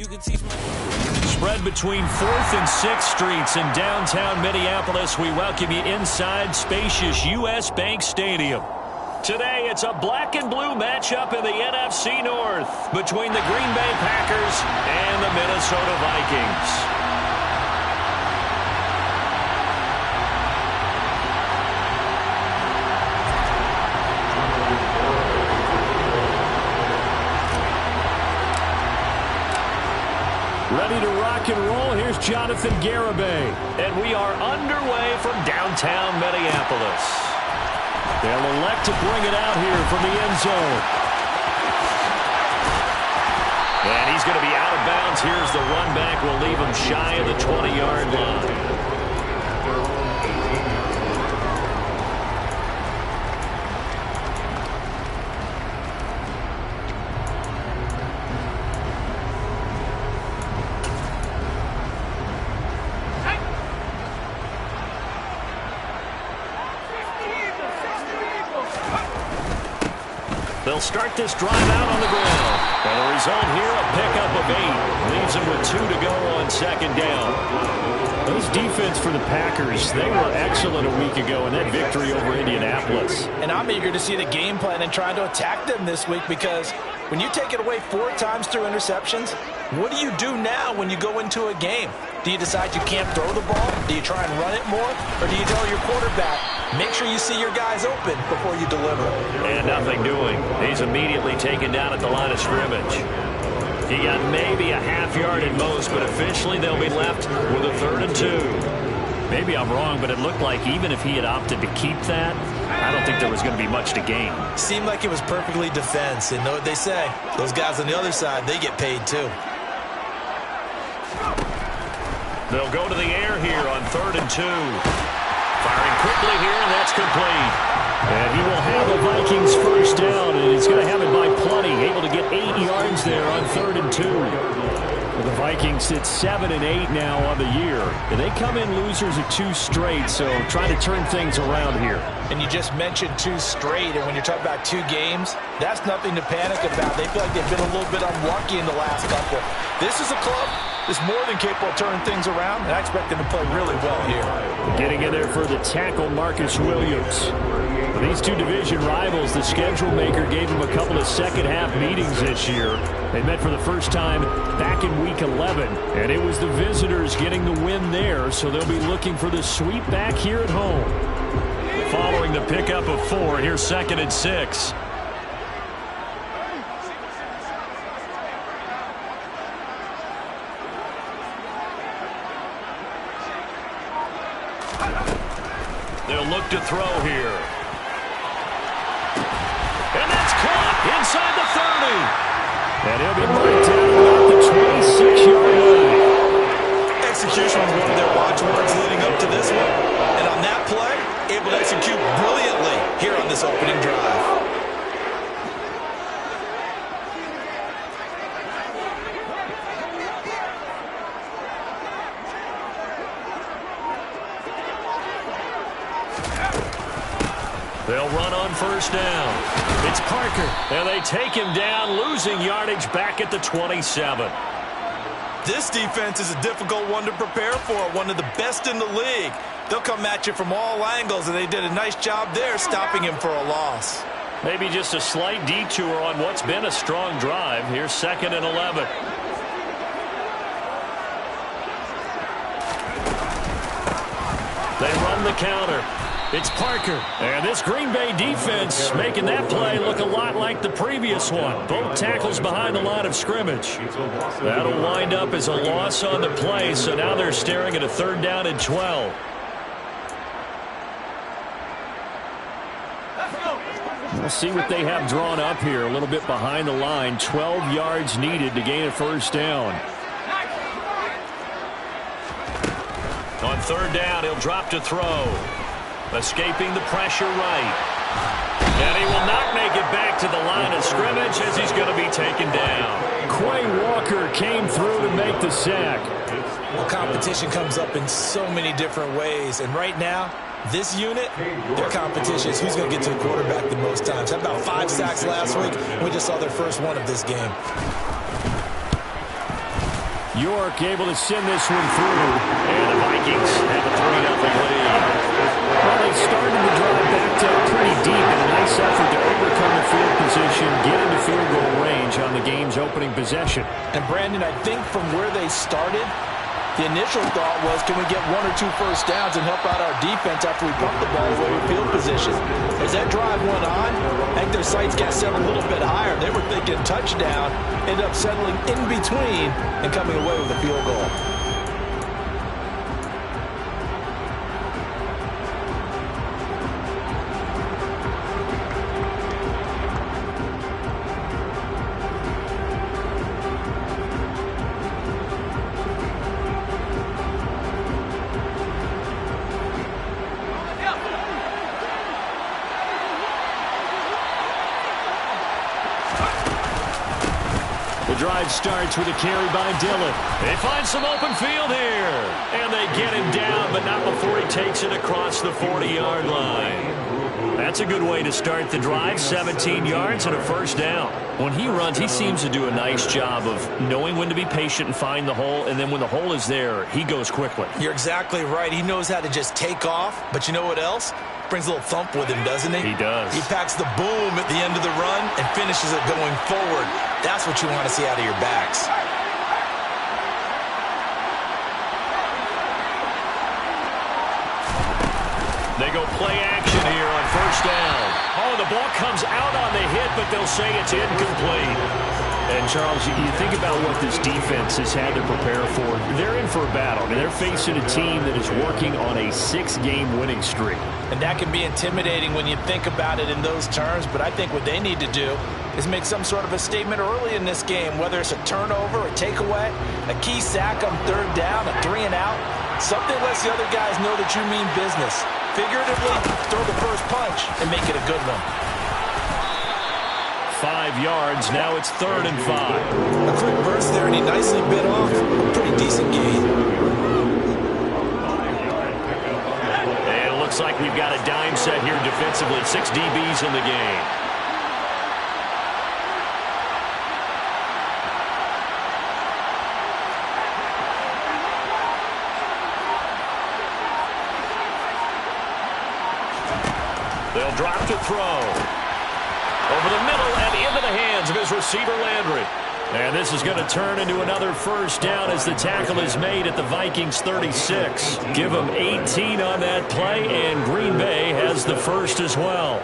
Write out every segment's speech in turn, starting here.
You can teach my... Spread between 4th and 6th Streets in downtown Minneapolis. We welcome you inside spacious U.S. Bank Stadium. Today, it's a black and blue matchup in the NFC North between the Green Bay Packers and the Minnesota Vikings. Ready to rock and roll. Here's Jonathan Garibay. And we are underway from downtown Minneapolis. They'll elect to bring it out here from the end zone. And he's going to be out of bounds. Here's the run back. We'll leave him shy of the 20-yard line. They'll start this drive out on the ground. And the result here, a pickup of 8. Leaves them with 2 to go on 2nd down. This defense for the Packers, they were excellent a week ago in that victory over Indianapolis. And I'm eager to see the game plan and trying to attack them this week, because when you take it away 4 times through interceptions, what do you do now when you go into a game? Do you decide you can't throw the ball? Do you try and run it more? Or do you tell your quarterback, make sure you see your guys open before you deliver? And nothing doing. He's immediately taken down at the line of scrimmage. He got maybe a half yard at most, but officially they'll be left with a 3rd and 2. Maybe I'm wrong, but it looked like even if he had opted to keep that, I don't think there was going to be much to gain. Seemed like it was perfectly defense. And know what they say, those guys on the other side, they get paid too. They'll go to the air here on 3rd and 2. Firing quickly here, and that's complete. And he will have the Vikings first down, and he's going to have it by plenty. Able to get 8 yards there on 3rd and 2. Well, the Vikings sit 7 and 8 now on the year. And they come in losers of 2 straight, so trying to turn things around here. And you just mentioned 2 straight, and when you're talking about 2 games, that's nothing to panic about. They feel like they've been a little bit unlucky in the last couple. This is a club that's more than capable of turning things around, and I expect them to play really well here. Getting in there for the tackle, Marcus Williams. For these 2 division rivals, the schedule maker gave them a couple of second-half meetings this year. They met for the first time back in Week 11, and it was the visitors getting the win there, so they'll be looking for the sweep back here at home. Following the pickup of 4, here's 2nd and 6. They'll look to throw here. And that's caught inside the 30. And he'll be marked down about the 26-yard line. Execution was one of their watchwords leading up to this one. And on that play, able to execute brilliantly here on this opening drive. They'll run on first down. It's Parker. And they take him down, losing yardage back at the 27. This defense is a difficult one to prepare for, one of the best in the league. They'll come at you from all angles, and they did a nice job there stopping him for a loss. Maybe just a slight detour on what's been a strong drive. Here's 2nd and 11. They run the counter. It's Parker. And this Green Bay defense making that play look a lot like the previous one. Both tackles behind the line of scrimmage. That'll wind up as a loss on the play, so now they're staring at a 3rd down and 12. We'll see what they have drawn up here. A little bit behind the line. 12 yards needed to gain a first down. On 3rd down, he'll drop to throw. Escaping the pressure right. And he will not make it back to the line of scrimmage as he's going to be taken down. Quay Walker came through to make the sack. Well, competition comes up in so many different ways. And right now, this unit, their competition is who's going to get to the quarterback the most times. Had about 5 sacks last week. We just saw their first one of this game. York able to send this one through. And the Vikings have a 3-0 lead. Well, they started the drive backed up pretty deep in a nice effort to overcome the field position, get into field goal range on the game's opening possession. And, Brandon, I think from where they started, the initial thought was, can we get 1 or 2 first downs and help out our defense after we pump the ball away with field position? As that drive went on, I think their sights got set a little bit higher. They were thinking touchdown, ended up settling in between and coming away with a field goal. Drive starts with a carry by Dillon. They find some open field here. And they get him down, but not before he takes it across the 40-yard line. That's a good way to start the drive. 17 yards and a first down. When he runs, he seems to do a nice job of knowing when to be patient and find the hole. And then when the hole is there, he goes quickly. You're exactly right. He knows how to just take off. But you know what else? Brings a little thump with him, doesn't he? He does. He packs the boom at the end of the run and finishes it going forward. That's what you want to see out of your backs. They go play action here on first down. Oh, the ball comes out on the hit, but they'll say it's incomplete. And, Charles, you think about what this defense has had to prepare for. They're in for a battle, and they're facing a team that is working on a 6-game winning streak. And that can be intimidating when you think about it in those terms, but I think what they need to do is make some sort of a statement early in this game, whether it's a turnover, a takeaway, a key sack on third down, a 3-and-out, something lets the other guys know that you mean business. Figuratively, throw the first punch and make it a good one. 5 yards, now it's 3rd and 5. A quick burst there, and he nicely bit off a pretty decent gain. And it looks like we've got a dime set here defensively. 6 DBs in the game. They'll drop to throw. Over the middle and into the hands of his receiver, Landry. And this is going to turn into another first down as the tackle is made at the Vikings 36. Give them 18 on that play, and Green Bay has the first as well.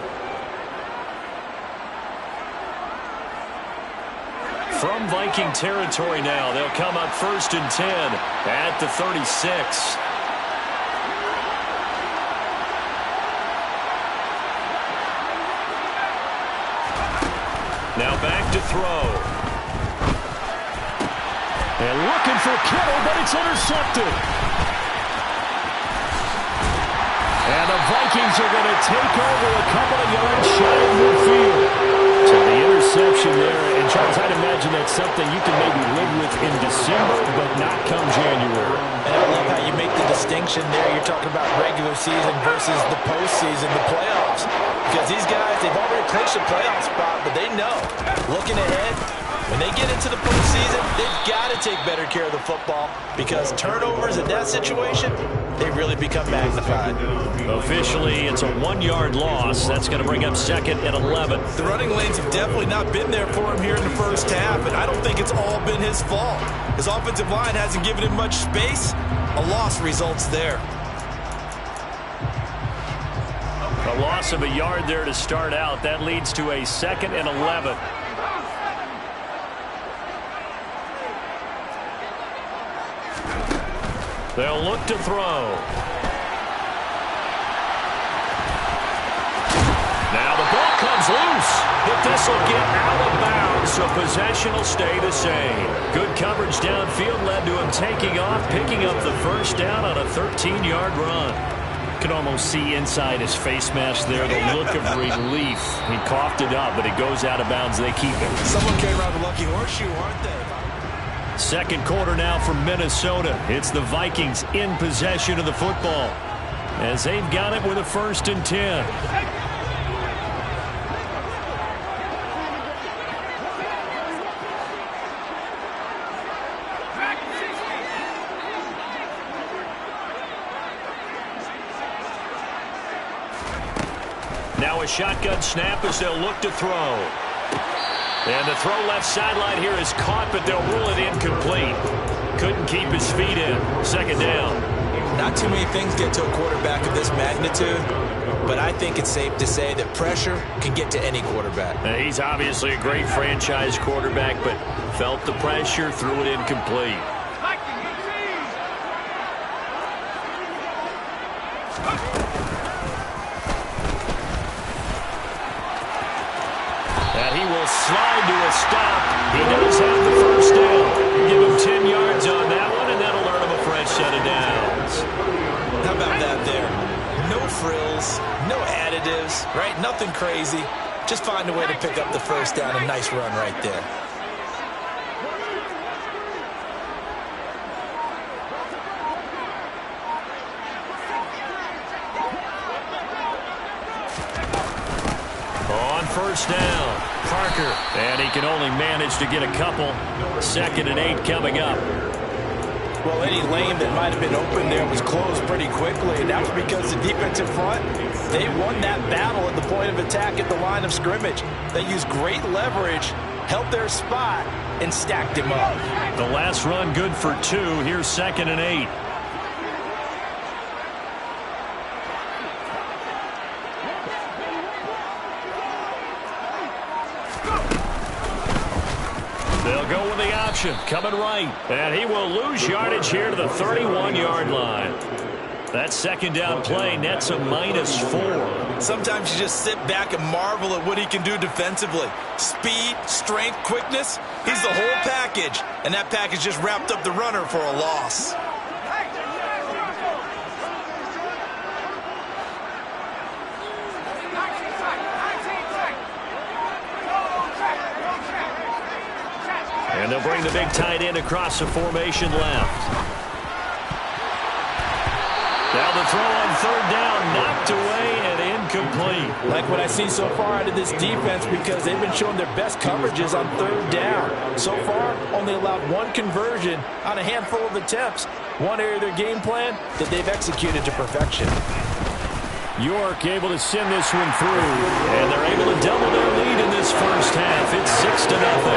From Viking territory now, they'll come up 1st and 10 at the 36. Now back to throw. And looking for Kittle, but it's intercepted. And the Vikings are going to take over a couple of yards shy of midfield. So the interception there, and Charles, I'd imagine that's something you can maybe live with in December, but not come January. And I love how you make the distinction there. You're talking about regular season versus the postseason, the playoffs. Because these guys, they've already clinched a playoff spot, but they know, looking ahead, when they get into the postseason, they've got to take better care of the football because turnovers in that situation, they really become magnified. Officially, it's a 1-yard loss. That's going to bring up 2nd and 11. The running lanes have definitely not been there for him here in the first half, and I don't think it's all been his fault. His offensive line hasn't given him much space. A loss results there. A loss of a yard there to start out. That leads to a 2nd and 11. They'll look to throw. Now the ball comes loose, but this will get out of bounds, so possession will stay the same. Good coverage downfield led to him taking off, picking up the first down on a 13-yard run. You can almost see inside his face mask there the look of relief. He coughed it up, but it goes out of bounds. They keep it. Someone came around the lucky horseshoe, aren't they? Second quarter now from Minnesota. It's the Vikings in possession of the football as they've got it with a 1st and 10. Now a shotgun snap as they'll look to throw. And the throw left sideline here is caught, but they'll rule it incomplete. Couldn't keep his feet in. Second down. Not too many things get to a quarterback of this magnitude, but I think it's safe to say that pressure can get to any quarterback. He's obviously a great franchise quarterback, but felt the pressure, threw it incomplete. And he will slide to a stop. He does have the first down. Give him 10 yards on that one, and that'll earn him a fresh set of downs. How about that there? No frills, no additives, right? Nothing crazy. Just find a way to pick up the first down. A nice run right there. On first down, Parker. And he can only manage to get a couple. 2nd and 8 coming up. Well, any lane that might have been open there was closed pretty quickly, and that was because the defensive front, they won that battle at the point of attack at the line of scrimmage. They used great leverage, held their spot, and stacked him up. The last run good for 2. Here's 2nd and 8. They'll go with the option, coming right. And he will lose yardage here to the 31-yard line. That second down play nets a -4. Sometimes you just sit back and marvel at what he can do defensively. Speed, strength, quickness, he's the whole package. And that package just wrapped up the runner for a loss. And they'll bring the big tight end across the formation left. Now the throw on 3rd down, knocked away and incomplete. Like what I see so far out of this defense, because they've been showing their best coverages on 3rd down. So far, only allowed 1 conversion on a handful of attempts. One area of their game plan that they've executed to perfection. York able to send this one through, and they're able to double their lead in this first half. It's 6-0.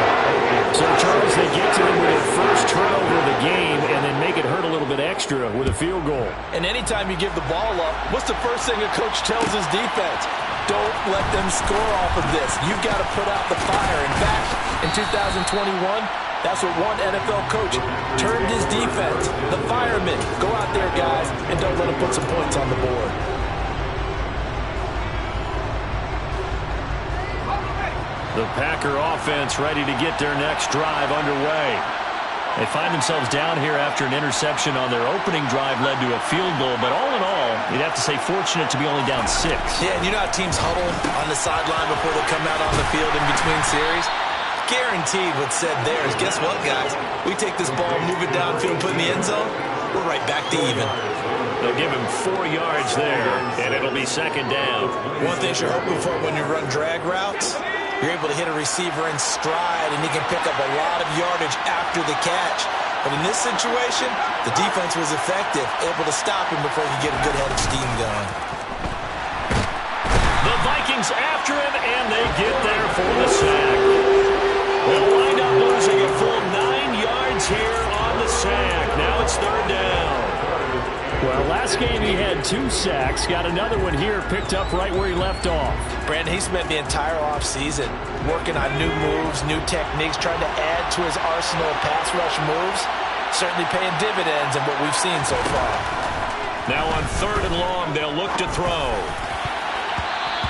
So, Charles, they get to them with their first turnover of the game and then make it hurt a little bit extra with a field goal. And anytime you give the ball up, what's the first thing a coach tells his defense? Don't let them score off of this. You've got to put out the fire. In fact, in 2021, that's what one NFL coach termed his defense. The firemen. Go out there, guys, and don't let them put some points on the board. The Packer offense ready to get their next drive underway. They find themselves down here after an interception on their opening drive led to a field goal. But all in all, you'd have to say fortunate to be only down 6. Yeah, and you know how teams huddle on the sideline before they come out on the field in between series? Guaranteed what's said there is, guess what, guys? We take this ball, move it downfield, put it in the end zone, we're right back to even. They'll give him 4 yards there, and it'll be 2nd down. One thing you're hoping for when you run drag routes, you're able to hit a receiver in stride, and he can pick up a lot of yardage after the catch. But in this situation, the defense was effective, able to stop him before he could get a good head of steam going. The Vikings after him, and they get there for the sack. They'll wind up losing a full 9 yards here on the sack. Now it's 3rd down. Well, last game he had 2 sacks. Got another one here, picked up right where he left off. Brandon, he spent the entire offseason working on new moves, new techniques, trying to add to his arsenal of pass rush moves. Certainly paying dividends in what we've seen so far. Now on 3rd and long, they'll look to throw.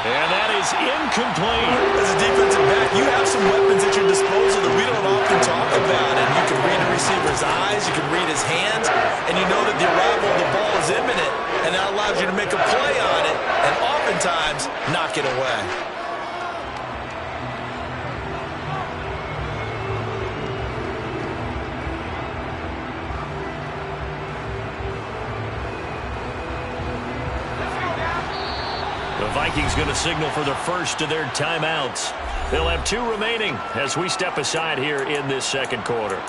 And that is incomplete. As a defensive back, you have some weapons at your disposal that we don't often talk about. And you can read a receiver's eyes, you can read his hands, and you know that the arrival of the ball is imminent. And that allows you to make a play on it and oftentimes knock it away. The Vikings going to signal for the first of their timeouts. They'll have 2 remaining as we step aside here in this 2nd quarter.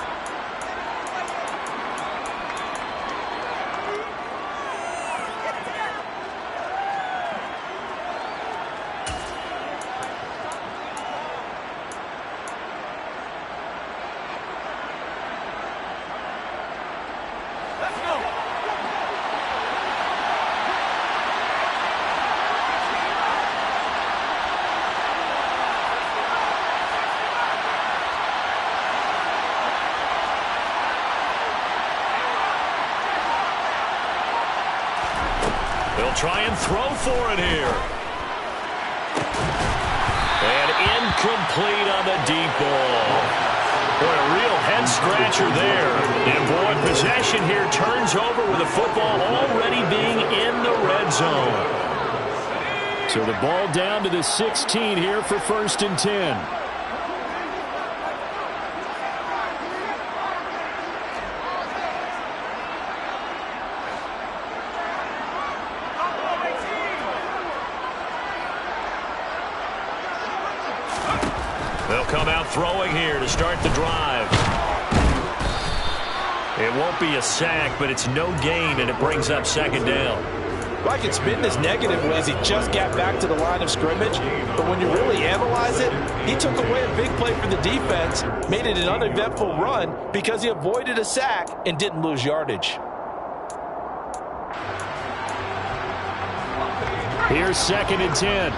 They'll try and throw for it here. And incomplete on the deep ball. Boy, a real head-scratcher there. And, boy, possession here turns over with the football already being in the red zone. So the ball down to the 16 here for 1st and 10. They'll come out throwing here to start the drive. It won't be a sack, but it's no gain, and it brings up 2nd down. Well, I can spin this negative ways. He just got back to the line of scrimmage. But when you really analyze it, he took away a big play for the defense, made it an uneventful run because he avoided a sack and didn't lose yardage. Here's 2nd and 10.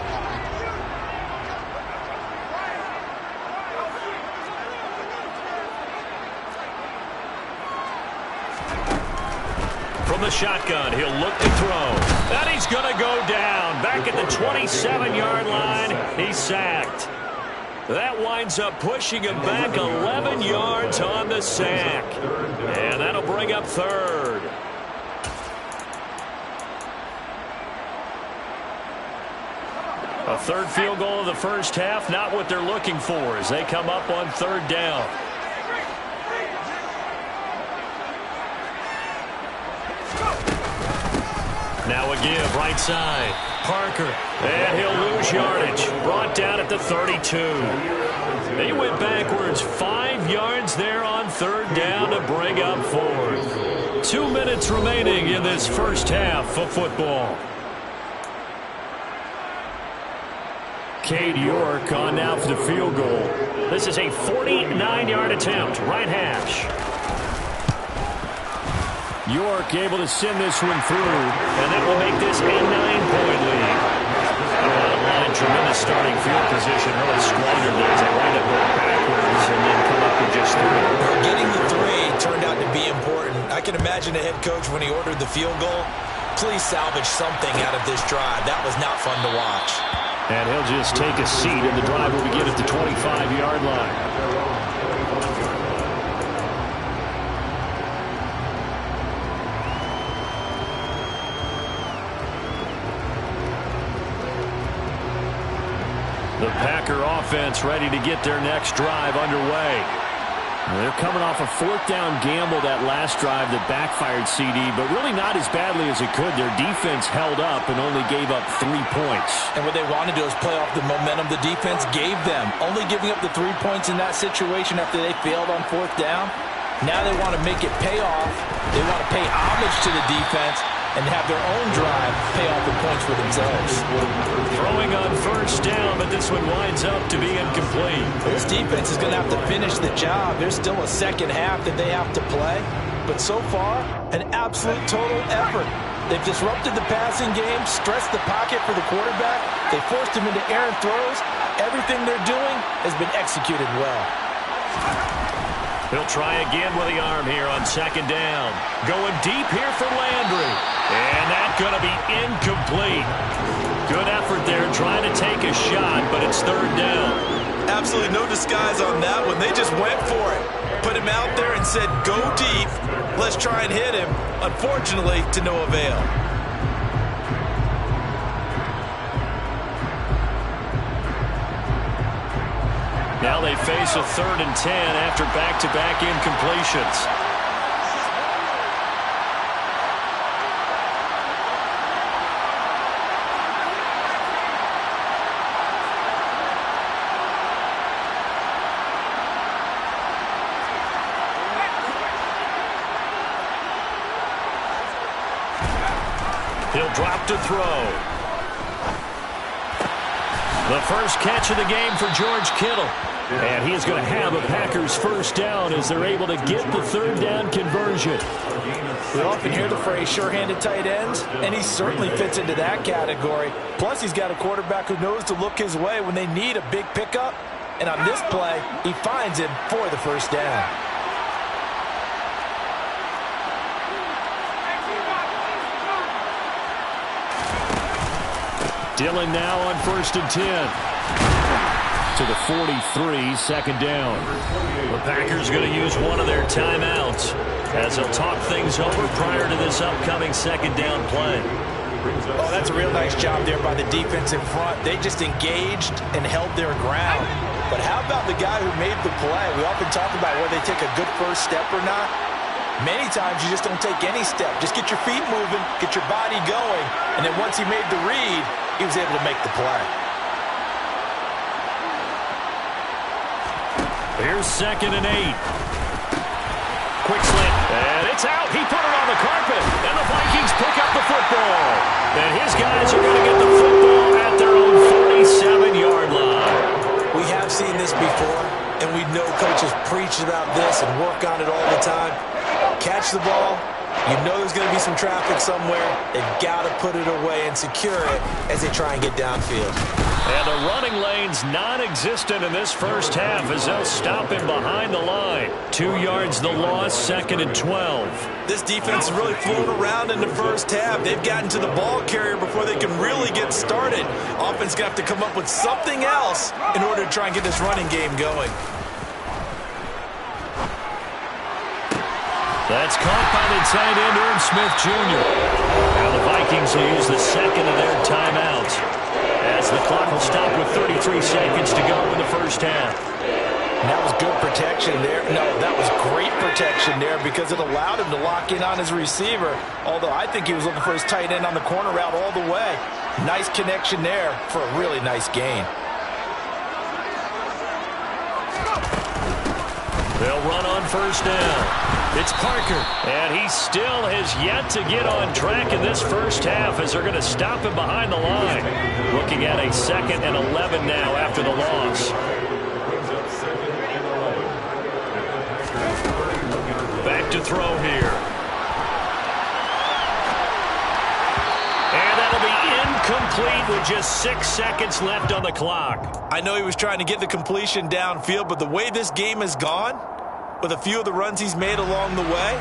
From the shotgun, he'll look to throw. And he's going to go down. Back at the 27-yard line, he's sacked. That winds up pushing him back 11 yards on the sack. And that'll bring up 3rd. A 3rd field goal of the first half, not what they're looking for as they come up on 3rd down. Now a give, right side. Parker, and he'll lose yardage. Brought down at the 32. They went backwards 5 yards there on 3rd down to bring up 4th. 2 minutes remaining in this first half of football. Cade York on now for the field goal. This is a 49-yard attempt, right hash. York able to send this one through, and that will make this a 9-point lead. Line, tremendous starting field position, really squandered there as they wind up going backwards and then come up with just 3. Getting the 3 turned out to be important. I can imagine the head coach when he ordered the field goal. Please salvage something out of this drive. That was not fun to watch. And he'll just take a seat, and the drive will begin at the 25-yard line. The Packer offense ready to get their next drive underway. They're coming off a 4th down gamble that last drive that backfired CD, but really not as badly as it could. Their defense held up and only gave up 3 points. And what they want to do is play off the momentum the defense gave them. Only giving up the 3 points in that situation after they failed on 4th down. Now they want to make it pay off. They want to pay homage to the defense and have their own drive pay off the points for themselves. Throwing on 1st down, but this one winds up to be incomplete. This defense is going to have to finish the job. There's still a 2nd half that they have to play. But so far, an absolute total effort. They've disrupted the passing game, stressed the pocket for the quarterback. They forced him into errant throws. Everything they're doing has been executed well. He'll try again with the arm here on 2nd down. Going deep here for Landry. And that's going to be incomplete. Good effort there trying to take a shot, but it's 3rd down. Absolutely no disguise on that one. They just went for it. Put him out there and said, go deep. Let's try and hit him. Unfortunately, to no avail. Now they face a 3rd and 10 after back-to-back incompletions. He'll drop to throw. The first catch of the game for George Kittle. And he is going to have a Packers 1st down as they're able to get the 3rd down conversion. We often hear the phrase sure-handed tight ends, and he certainly fits into that category. Plus, he's got a quarterback who knows to look his way when they need a big pickup. And on this play, he finds him for the 1st down. Dillon now on 1st and 10. To the 43, second down. The Packers going to use one of their timeouts as they'll talk things over prior to this upcoming second down play. Oh, that's a real nice job there by the defense in front. They just engaged and held their ground. But how about the guy who made the play? We often talk about whether they take a good first step or not. Many times you just don't take any step. Just get your feet moving, get your body going, and then once he made the read, he was able to make the play. Here's 2nd and 8. Quick slant, and it's out. He put it on the carpet, and the Vikings pick up the football. And his guys are going to get the football at their own 47-yard line. We have seen this before, and we know coaches preach about this and work on it all the time. Catch the ball. You know there's going to be some traffic somewhere. They've got to put it away and secure it as they try and get downfield. And the running lane's non-existent in this first half as they'll stop him behind the line. 2 yards the loss, 2nd and 12. This defense has really flown around in the first half. They've gotten to the ball carrier before they can really get started. Offense going to have to come up with something else in order to try and get this running game going. That's caught by the tight end, Irv Smith Jr. Now the Vikings will use the second of their timeouts as the clock will stop with 33 seconds to go in the first half. And that was good protection there. No, that was great protection there because it allowed him to lock in on his receiver, although I think he was looking for his tight end on the corner route all the way. Nice connection there for a really nice gain. They'll run on first down. It's Parker, and he still has yet to get on track in this first half as they're going to stop him behind the line. Looking at a 2nd and 11 now after the loss. Back to throw here. And that'll be incomplete with just 6 seconds left on the clock. I know he was trying to get the completion downfield, but the way this game has gone, with a few of the runs he's made along the way,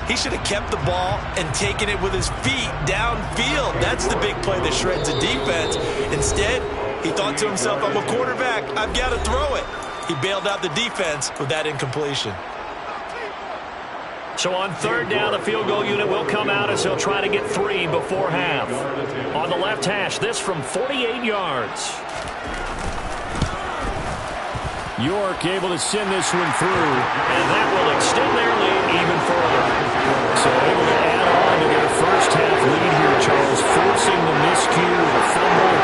he should have kept the ball and taken it with his feet downfield. That's the big play that shreds the defense. Instead, he thought to himself, I'm a quarterback, I've got to throw it. He bailed out the defense with that incompletion. So on 3rd down, the field goal unit will come out as he'll try to get 3 before half. On the left hash, this from 48 yards. York able to send this one through, and that will extend their lead even further. So able to add on to their first half lead here, Charles, forcing the miscue with a fumble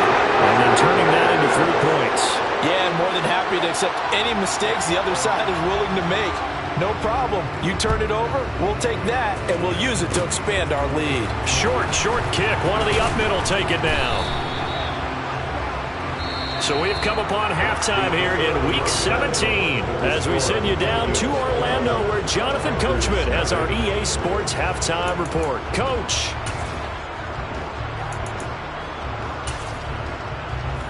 and then turning that into 3 points. Yeah, and more than happy to accept any mistakes the other side is willing to make. No problem. You turn it over, we'll take that, and we'll use it to expand our lead. Short kick. One of the up middle take it now. So we've come upon halftime here in Week 17 as we send you down to Orlando where Jonathan Coachman has our EA Sports Halftime Report. Coach.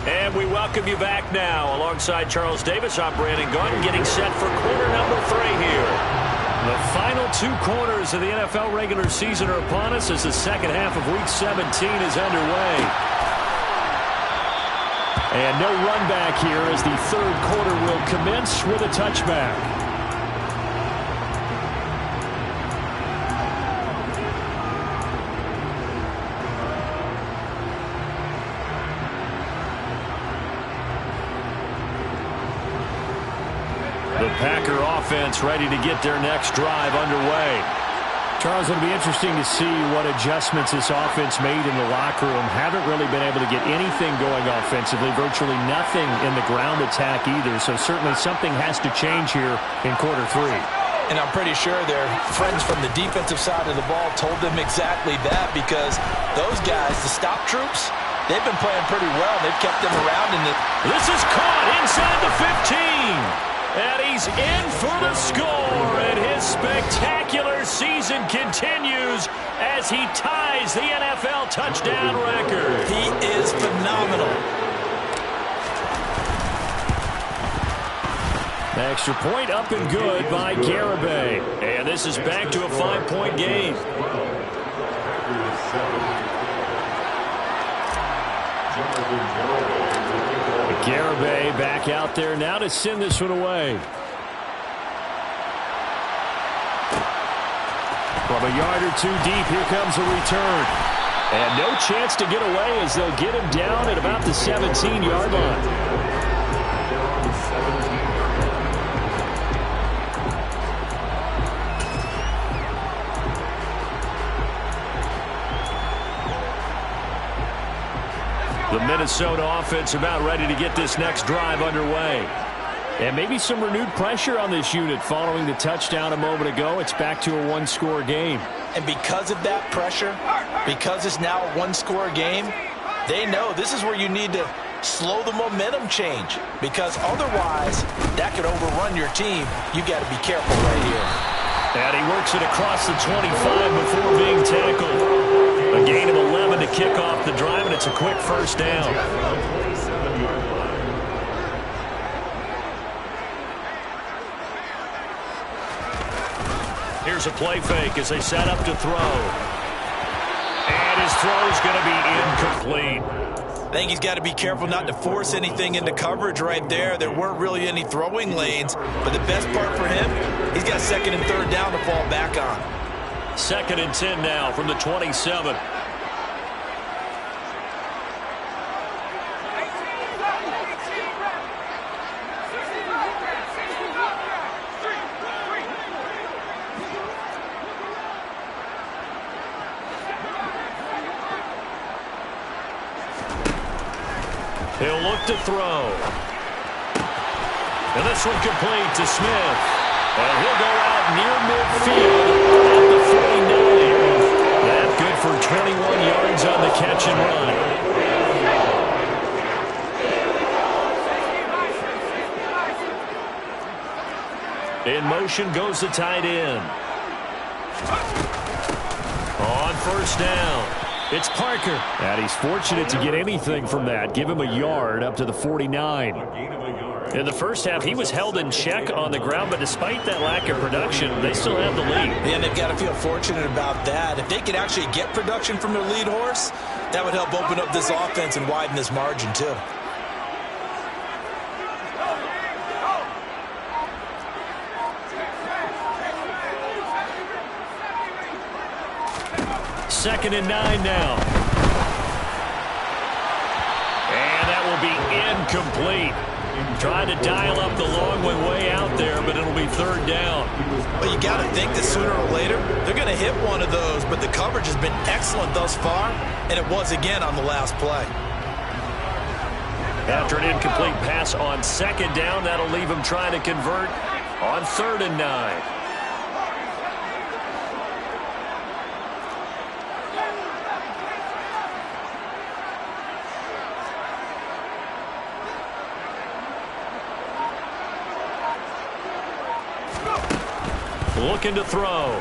And we welcome you back now alongside Charles Davis. I'm Brandon Gaudin getting set for quarter number 3 here. The final 2 quarters of the NFL regular season are upon us as the second half of Week 17 is underway. And no run back here as the 3rd quarter will commence with a touchback. The Packer offense ready to get their next drive underway. Charles, it'll be interesting to see what adjustments this offense made in the locker room. Haven't really been able to get anything going offensively, virtually nothing in the ground attack either. So certainly something has to change here in quarter 3. And I'm pretty sure their friends from the defensive side of the ball told them exactly that because those guys, the stop troops, they've been playing pretty well. They've kept them around. This is caught inside the 15. And he's in for the score, and his spectacular season continues as he ties the NFL touchdown record. He is phenomenal. Extra point up and good by Garibay. And this is back to a 5-point game. Garibay back out there now to send this one away. From a yard or two deep, here comes a return. And no chance to get away as they'll get him down at about the 17-yard line. The Minnesota offense about ready to get this next drive underway. And maybe some renewed pressure on this unit following the touchdown a moment ago. It's back to a one-score game. And because of that pressure, because it's now a one-score game, they know this is where you need to slow the momentum change. Because otherwise, that could overrun your team. You got to be careful right here. And he works it across the 25 before being tackled. A gain of 11 to kick off the drive, and it's a quick first down. Here's a play fake as they set up to throw. And his throw's going to be incomplete. I think he's got to be careful not to force anything into coverage right there. There weren't really any throwing lanes, but the best part for him, he's got second and third down to fall back on. 2nd and 10 now from the 27. He'll look to throw. And this one complete to Smith. And he'll go out near midfield at the 49. That good for 21 yards on the catch and run. In motion goes the tight end. On first down. It's Parker. And he's fortunate to get anything from that. Give him a yard up to the 49. In the first half, he was held in check on the ground, but despite that lack of production, they still have the lead. And they've got to feel fortunate about that. If they could actually get production from their lead horse, that would help open up this offense and widen this margin too. Second and 9 now. And that will be incomplete. Trying to dial up the long one way out there, but it'll be third down. Well, you got to think that sooner or later, they're going to hit one of those, but the coverage has been excellent thus far, and it was again on the last play. After an incomplete pass on second down, that'll leave him trying to convert on 3rd and 9. Looking to throw.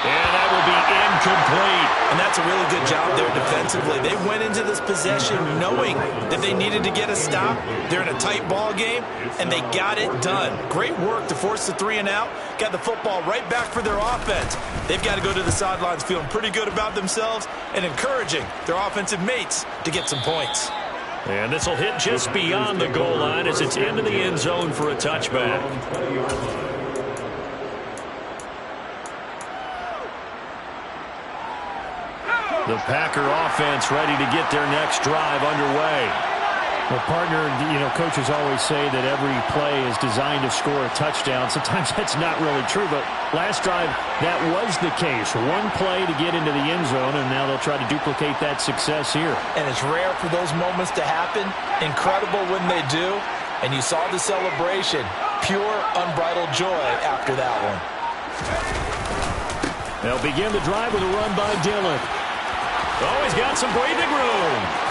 And that will be incomplete. And that's a really good job there defensively. They went into this possession knowing that they needed to get a stop. They're in a tight ball game, and they got it done. Great work to force the 3 and out. Got the football right back for their offense. They've got to go to the sidelines feeling pretty good about themselves and encouraging their offensive mates to get some points. And this will hit just beyond the goal line as it's into the end zone for a touchback. The Packer offense ready to get their next drive underway. Well, partner, coaches always say that every play is designed to score a touchdown. Sometimes that's not really true, but last drive, that was the case. One play to get into the end zone, and now they'll try to duplicate that success here. And it's rare for those moments to happen. Incredible when they do. And you saw the celebration. Pure, unbridled joy after that one. They'll begin the drive with a run by Dillon. Oh, he's got some breathing room.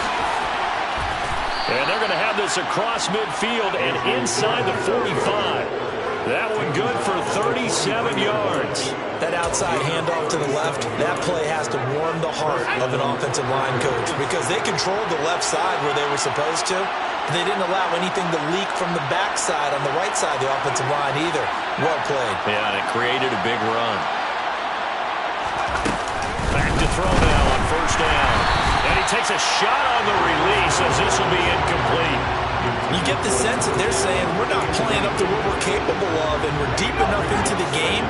And they're going to have this across midfield and inside the 45. That one good for 37 yards. That outside handoff to the left, that play has to warm the heart of an offensive line coach because they controlled the left side where they were supposed to. They didn't allow anything to leak from the backside on the right side of the offensive line either. Well played. Yeah, and it created a big run. Back to throw now on first down. And he takes a shot on the release as this will be incomplete. You get the sense that they're saying we're not playing up to what we're capable of, and we're deep enough into the game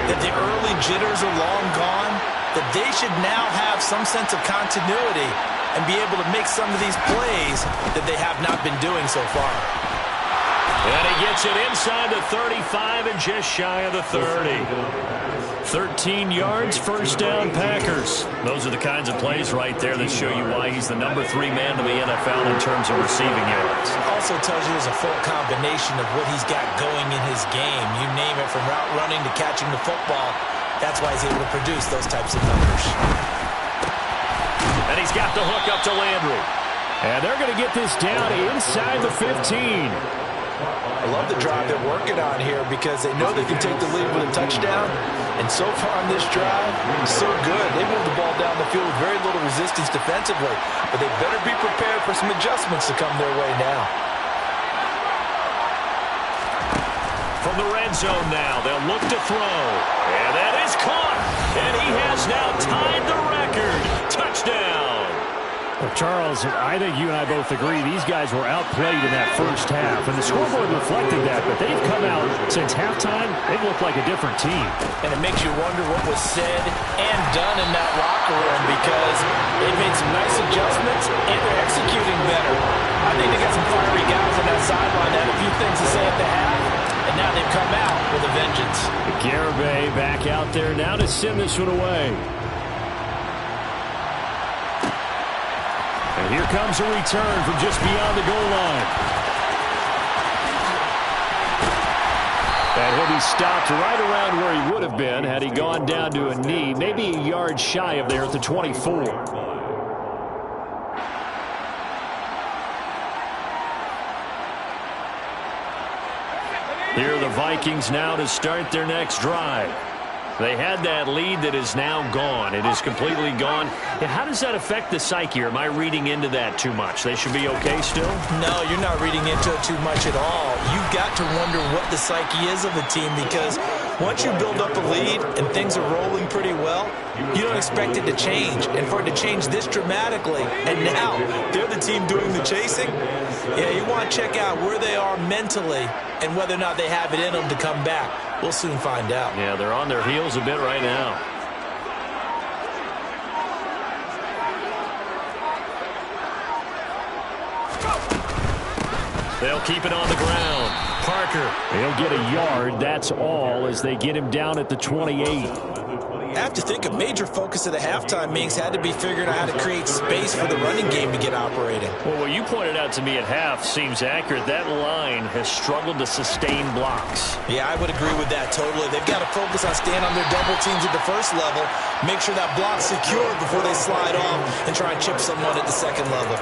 that the early jitters are long gone, that they should now have some sense of continuity and be able to make some of these plays that they have not been doing so far. And he gets it inside the 35 and just shy of the 30. 13 yards, first down, Packers. Those are the kinds of plays right there that show you why he's the number 3 man to the NFL in terms of receiving yards. Also tells you there's a full combination of what he's got going in his game. You name it, from route running to catching the football. That's why he's able to produce those types of numbers. And he's got the hook up to Landry. And they're going to get this down inside the 15. I love the drive they're working on here because they know they can take the lead with a touchdown. And so far on this drive, so good. They moved the ball down the field with very little resistance defensively. But they better be prepared for some adjustments to come their way now. From the red zone now, they'll look to throw. And that is caught. And he has now tied the record. Touchdown. Well, Charles, I think you and I both agree these guys were outplayed in that first half, and the scoreboard reflected that, but they've come out since halftime. They've looked like a different team. And it makes you wonder what was said and done in that locker room, because they've made some nice adjustments and they're executing better. I think they got some fiery guys on that sideline that had a few things to say at the half, and now they've come out with a vengeance. Garibay back out there now to send this one away. And here comes a return from just beyond the goal line. And he'll be stopped right around where he would have been had he gone down to a knee, maybe a yard shy of there at the 24. Here are the Vikings now to start their next drive. They had that lead that is now gone. It is completely gone. And how does that affect the psyche? Or am I reading into that too much? They should be okay still? No, you're not reading into it too much at all. You've got to wonder what the psyche is of a team, because once you build up a lead and things are rolling pretty well, you don't expect it to change. And for it to change this dramatically, and now they're the team doing the chasing, yeah, you want to check out where they are mentally and whether or not they have it in them to come back. We'll soon find out. Yeah, they're on their heels a bit right now. They'll keep it on the ground. Parker. He'll get a yard, that's all, as they get him down at the 28. I have to think a major focus of the halftime meetings had to be figuring out how to create space for the running game to get operating. Well, what you pointed out to me at half seems accurate. That line has struggled to sustain blocks. Yeah, I would agree with that totally. They've got to focus on staying on their double teams at the first level, make sure that block's secured before they slide off and try and chip someone at the second level.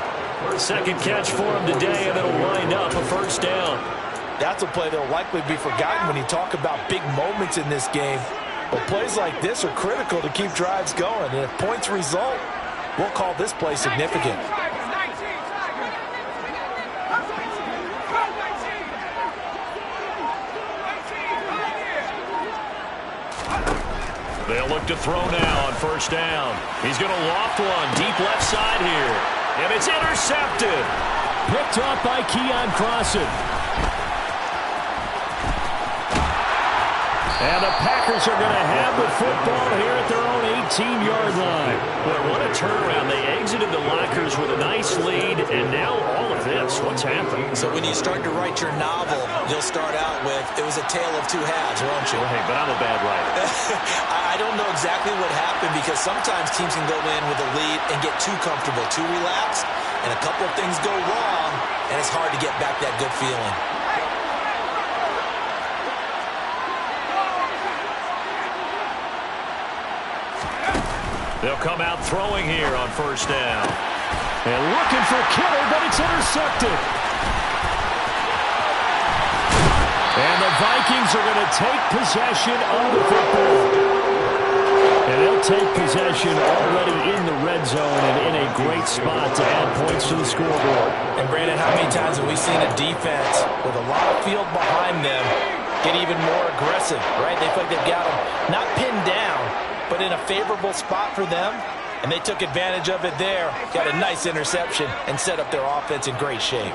Second catch for him today, and it'll wind up a first down. That's a play that will likely be forgotten when you talk about big moments in this game. But plays like this are critical to keep drives going. And if points result, we'll call this play significant. They'll look to throw now on first down. He's going to loft one deep left side here. And it's intercepted. Picked off by Keon Crossan. And the Packers are going to have the football here at their own 18-yard line. Boy, what a turnaround. They exited the lockers with a nice lead, and now all of this. What's happened? So when you start to write your novel, you'll start out with, it was a tale of two halves, won't you? Well, hey, but I'm a bad writer. I don't know exactly what happened, because sometimes teams can go in with a lead and get too comfortable, too relaxed, and a couple of things go wrong, and it's hard to get back that good feeling. They'll come out throwing here on first down. And looking for Kittle, but it's intercepted. And the Vikings are going to take possession of the football. And they'll take possession already in the red zone and in a great spot to add points to the scoreboard. And Brandon, how many times have we seen a defense with a lot of field behind them get even more aggressive, right? They feel like they've got them not pinned down, but in a favorable spot for them, and they took advantage of it there. Got a nice interception and set up their offense in great shape.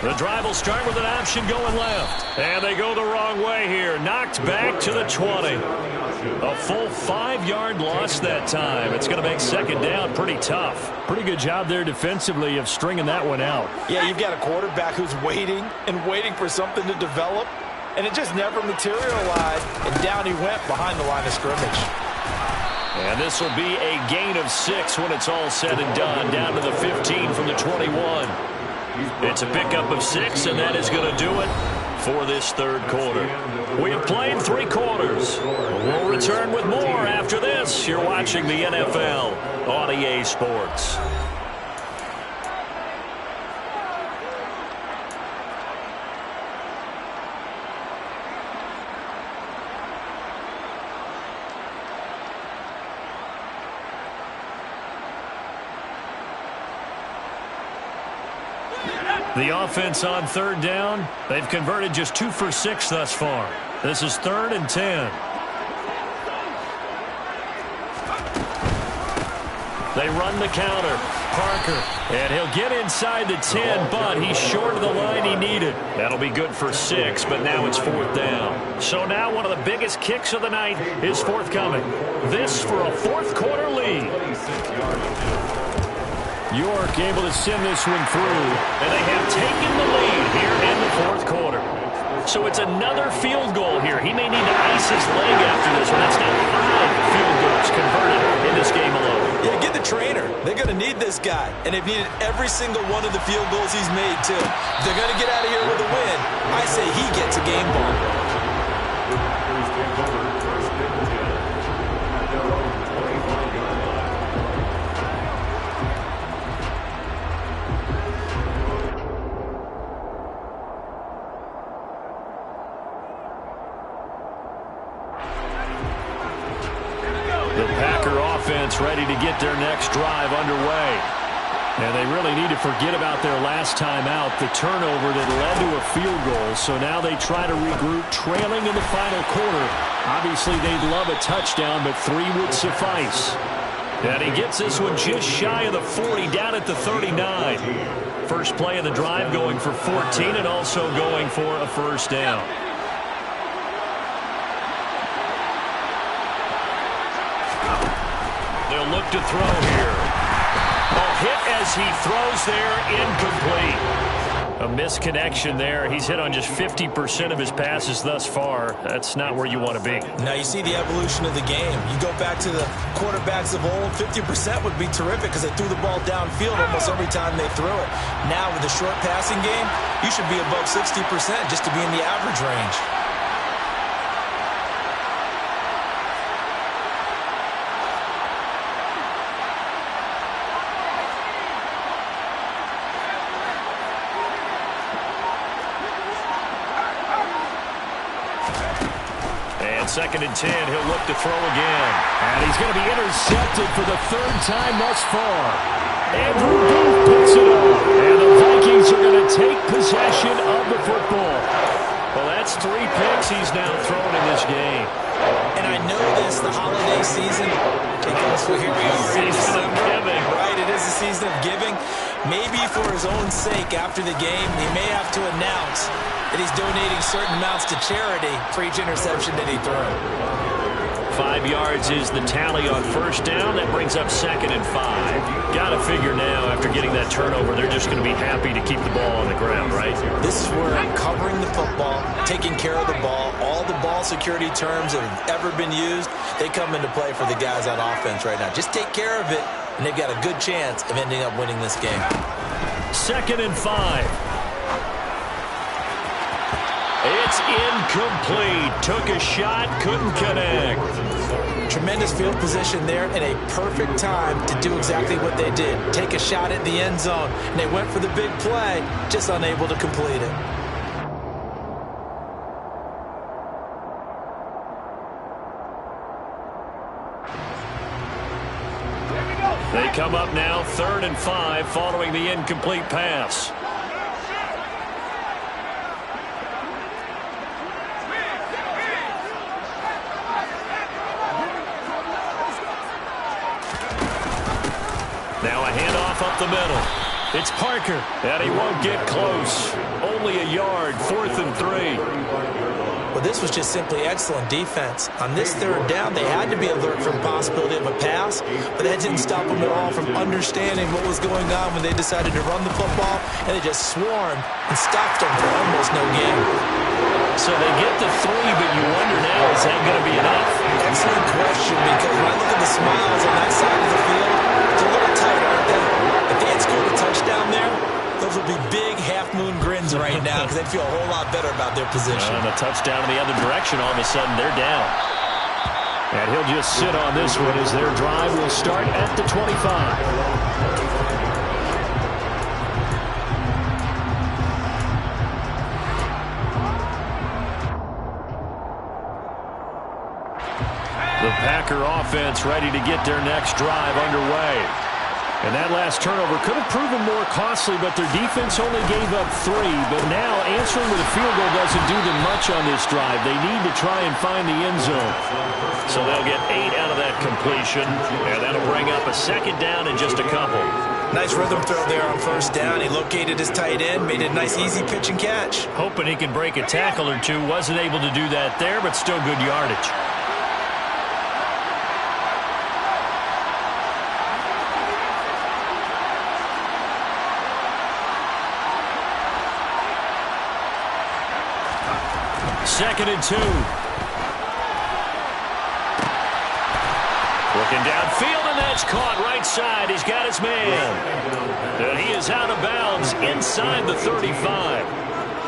The drive will start with an option going left. And they go the wrong way here. Knocked back to the 20. A full 5-yard loss that time. It's going to make second down pretty tough. Pretty good job there defensively of stringing that one out. Yeah, you've got a quarterback who's waiting and waiting for something to develop, and it just never materialized, and down he went behind the line of scrimmage. And this will be a gain of 6 when it's all said and done. Down to the 15 from the 21. It's a pickup of 6, and that is going to do it for this third quarter. We have played 3 quarters. We'll return with more after this. You're watching the NFL on EA Sports. The offense on third down, they've converted just 2 for 6 thus far. This is 3rd and 10. They run the counter. Parker, and he'll get inside the 10, but he's short of the line he needed. That'll be good for 6, but now it's 4th down. So now one of the biggest kicks of the night is forthcoming. This for a 4th quarter lead. York able to send this one through. And they have taken the lead here in the 4th quarter. So it's another field goal here. He may need to ice his leg after this one. That's now 5 field goals converted in this game alone. Yeah, get the trainer. They're going to need this guy. And they've needed every single one of the field goals he's made, too. If they're going to get out of here with a win, I say he gets a game ball. Ready to get their next drive underway. And they really need to forget about their last time out, the turnover that led to a field goal. So now they try to regroup, trailing in the final quarter. Obviously, they'd love a touchdown, but 3 would suffice. And he gets this one just shy of the 40, down at the 39. First play of the drive going for 14 and also going for a first down. They'll look to throw here. A hit as he throws there, incomplete. A misconnection there. He's hit on just 50% of his passes thus far. That's not where you want to be. Now you see the evolution of the game. You go back to the quarterbacks of old, 50% would be terrific because they threw the ball downfield almost every time they threw it. Now with the short passing game, you should be above 60% just to be in the average range. Second and 10, he'll look to throw again. And he's going to be intercepted for the 3rd time thus far. Andrew Booth picks it up. And the Vikings are going to take possession of the football. Well, that's 3 picks he's now thrown in this game. And I know this, the holiday season, so here we are in December, right? It is the season of giving. Maybe for his own sake after the game, he may have to announce that he's donating certain amounts to charity for each interception that he threw. 5 yards is the tally on first down. That brings up 2nd and 5. Got to figure now, after getting that turnover, they're just going to be happy to keep the ball on the ground, right? This is where covering the football, taking care of the ball, all the ball security terms that have ever been used, they come into play for the guys on offense right now. Just take care of it, and they've got a good chance of ending up winning this game. 2nd and 5. It's incomplete. Took a shot, couldn't connect. Tremendous field position there and a perfect time to do exactly what they did. Take a shot at the end zone. And they went for the big play, just unable to complete it. They come up now 3rd and 5 following the incomplete pass. half up the middle. It's Parker, and he won't get close. Only a yard, 4th and 3. Well, this was just simply excellent defense. On this 3rd down, they had to be alert for the possibility of a pass, but that didn't stop them at all from understanding what was going on when they decided to run the football, and they just swarmed and stopped them for almost no gain. So they get the 3, but you wonder now, is that going to be enough? Excellent question, because when I look at the smiles on that side of the field, it's a little tight, aren't they? If they had scored a touchdown there, those would be big half-moon grins right now because they'd feel a whole lot better about their position. And a touchdown in the other direction, all of a sudden they're down. And he'll just sit on this one as their drive will start at the 25. The Packer offense ready to get their next drive underway. And that last turnover could have proven more costly, but their defense only gave up 3. But now answering with a field goal doesn't do them much on this drive. They need to try and find the end zone. So they'll get 8 out of that completion, and that'll bring up a 2nd down in just a couple. Nice rhythm throw there on 1st down. He located his tight end, made it a nice easy pitch and catch. Hoping he can break a tackle or two. Wasn't able to do that there, but still good yardage. Second and 2. Looking downfield, and that's caught right side. He's got his man. And he is out of bounds inside the 35.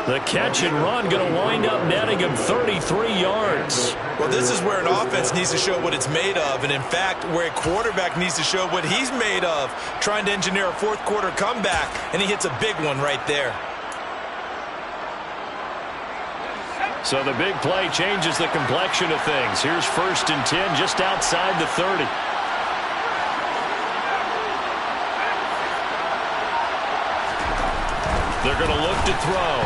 The catch and run going to wind up netting him 33 yards. Well, this is where an offense needs to show what it's made of, and in fact, where a quarterback needs to show what he's made of, trying to engineer a 4th quarter comeback, and he hits a big one right there. So the big play changes the complexion of things. Here's 1st and 10 just outside the 30. They're going to look to throw.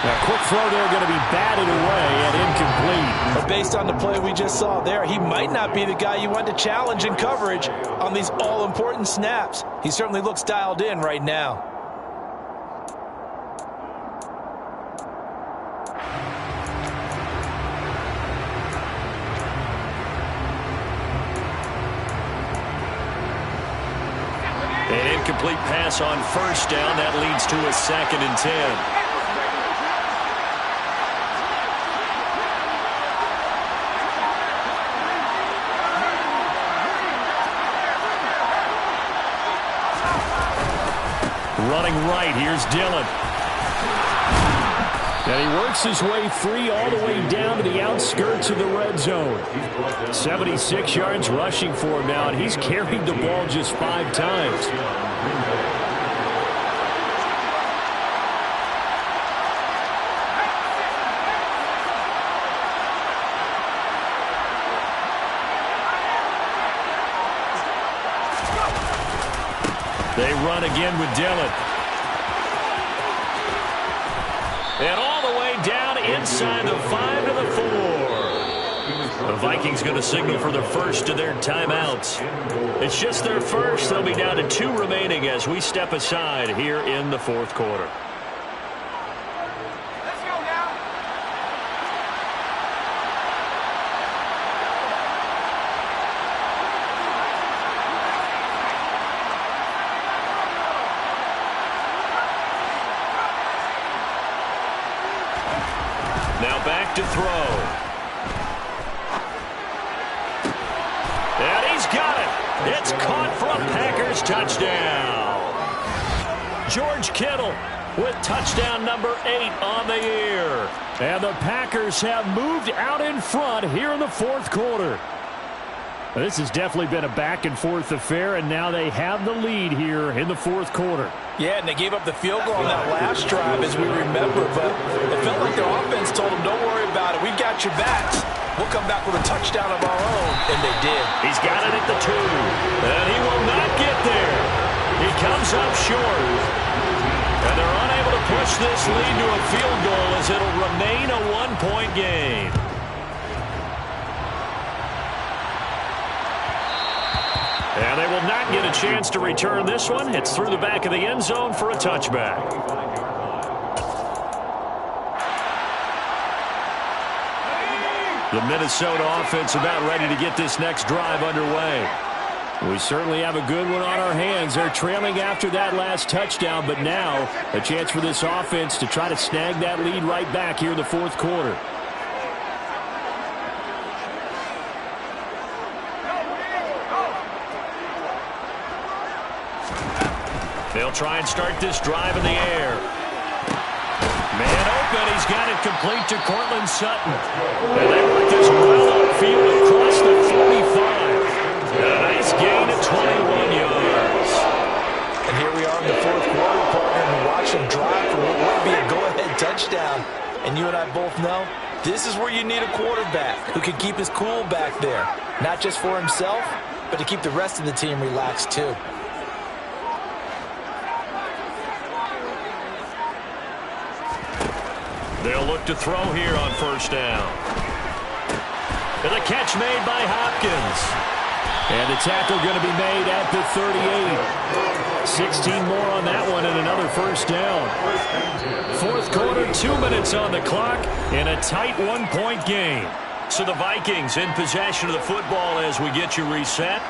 Now, quick throw there going to be batted away and incomplete. But based on the play we just saw there, he might not be the guy you want to challenge in coverage on these all-important snaps. He certainly looks dialed in right now. An incomplete pass on 1st down. That leads to a 2nd and 10. Running right, here's Dillon. And he works his way free all the way down to the outskirts of the red zone. 76 yards rushing for him now, and he's carried the ball just 5 times. They run again with Dillon. And all the way down inside the 5 to the 4. The Vikings going to signal for the first of their timeouts. It's just their first. They'll be down to 2 remaining as we step aside here in the 4th quarter. Now back to throw. And he's got it. It's caught for a Packers touchdown. George Kittle with touchdown number 8 on the year. And the Packers have moved out in front here in the 4th quarter. This has definitely been a back-and-forth affair, and now they have the lead here in the 4th quarter. Yeah, and they gave up the field goal on that last drive, as we remember, but it felt like their offense told them, don't worry about it. We've got your backs. We'll come back with a touchdown of our own, and they did. He's got it at the 2, and he will not get there. He comes up short, and they're unable to push this lead to a field goal as it'll remain a 1-point game. And they will not get a chance to return this one. It's through the back of the end zone for a touchback. The Minnesota offense about ready to get this next drive underway. We certainly have a good one on our hands. They're trailing after that last touchdown, but now a chance for this offense to try to snag that lead right back here in the fourth quarter. They'll try and start this drive in the air. Man open, he's got it complete to Cortland Sutton. And they work this well upfield across the 45. A nice gain of 21 yards. And here we are in the fourth quarter, partner, and watch him drive for what would be a go-ahead touchdown. And you and I both know this is where you need a quarterback who can keep his cool back there. Not just for himself, but to keep the rest of the team relaxed too. They'll look to throw here on first down. And the catch made by Hopkins. And the tackle going to be made at the 38. 16 more on that one and another first down. Fourth quarter, 2 minutes on the clock in a tight one-point game. So the Vikings in possession of the football as we get you reset.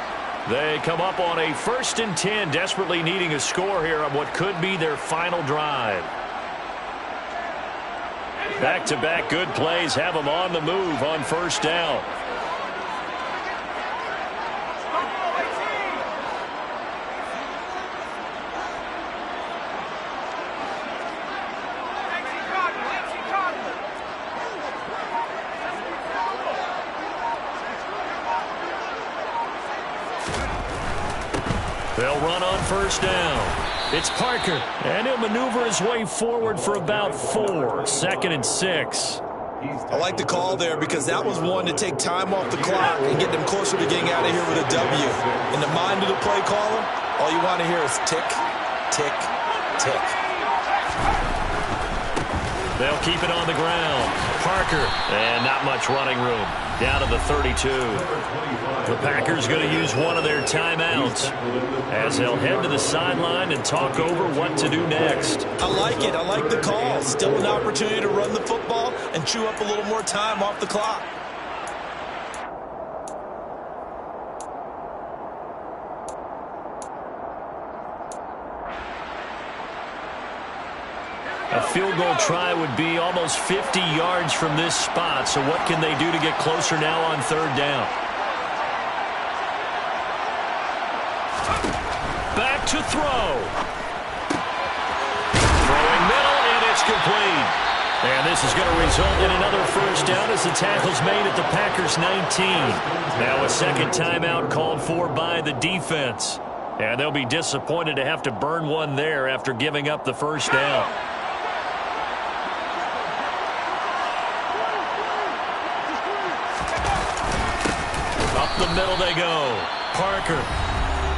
They come up on a 1st and 10, desperately needing a score here on what could be their final drive. Back-to-back good plays have them on the move on first down. They'll run on first down. It's Parker, and he'll maneuver his way forward for about 4. 2nd and 6. I like the call there because that was one to take time off the clock and get them closer to getting out of here with a W. In the mind of the play caller, all you want to hear is tick, tick, tick. They'll keep it on the ground. Parker, and not much running room. Down to the 32. The Packers going to use one of their timeouts as they'll head to the sideline and talk over what to do next. I like it. I like the call. Still an opportunity to run the football and chew up a little more time off the clock. A field goal try would be almost 50 yards from this spot. So what can they do to get closer now on third down? Back to throw. Throwing middle, and it's complete. And this is going to result in another first down as the tackle's made at the Packers' 19. Now a second timeout called for by the defense. And they'll be disappointed to have to burn one there after giving up the first down. The middle they go. Parker.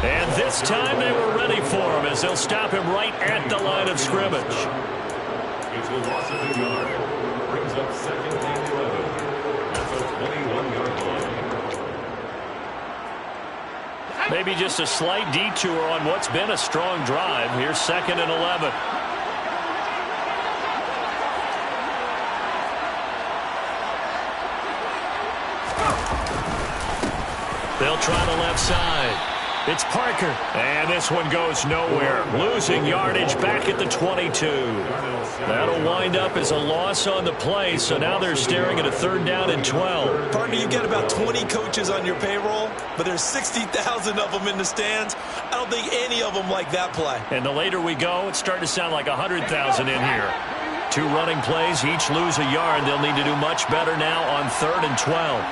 And this time they were ready for him as they'll stop him right at the line of scrimmage. It's a loss of a yard. Brings up 2nd and 11. That's a 21-yard line. Maybe just a slight detour on what's been a strong drive. Here's 2nd and 11. They'll try the left side. It's Parker. And this one goes nowhere. Losing yardage back at the 22. That'll wind up as a loss on the play, so now they're staring at a 3rd down and 12. Partner, you've got about 20 coaches on your payroll, but there's 60,000 of them in the stands. I don't think any of them like that play. And the later we go, it's starting to sound like 100,000 in here. 2 running plays, each lose a yard. They'll need to do much better now on 3rd and 12.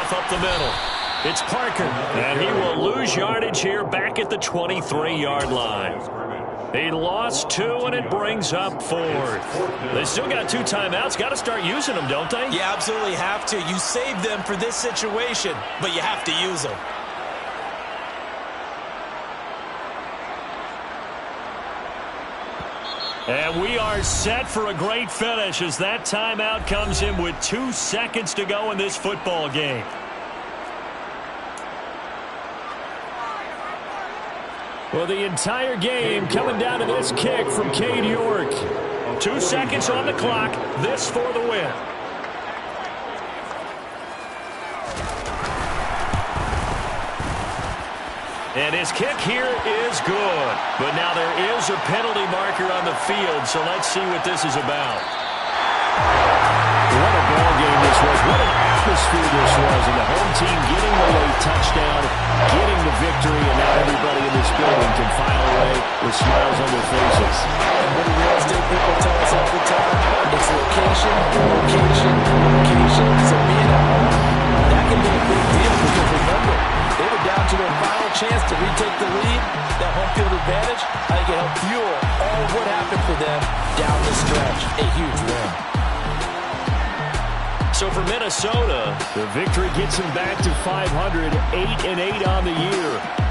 Up the middle. It's Parker, and he will lose yardage here back at the 23-yard line. He lost 2, and it brings up 4th. They still got 2 timeouts. Got to start using them, don't they? You absolutely have to. You save them for this situation, but you have to use them. And we are set for a great finish as that timeout comes in with 2 seconds to go in this football game. Well, the entire game coming down to this kick from Cade York. 2 seconds on the clock. This for the win. And his kick here is good. But now there is a penalty marker on the field, so let's see what this is about. What a ball game this was. What an atmosphere this was. And the home team getting the late touchdown, getting the victory, and now everybody in this building can file away with smiles on their faces. And what do real estate people tell us all the time? It's location, location, location. So being at home, that can be a big deal because remember, they were down to their final chance to retake the lead. That home field advantage, I think it helped fuel all of what happened for them down the stretch. A huge win. So for Minnesota, the victory gets them back to 500, 8-8 on the year.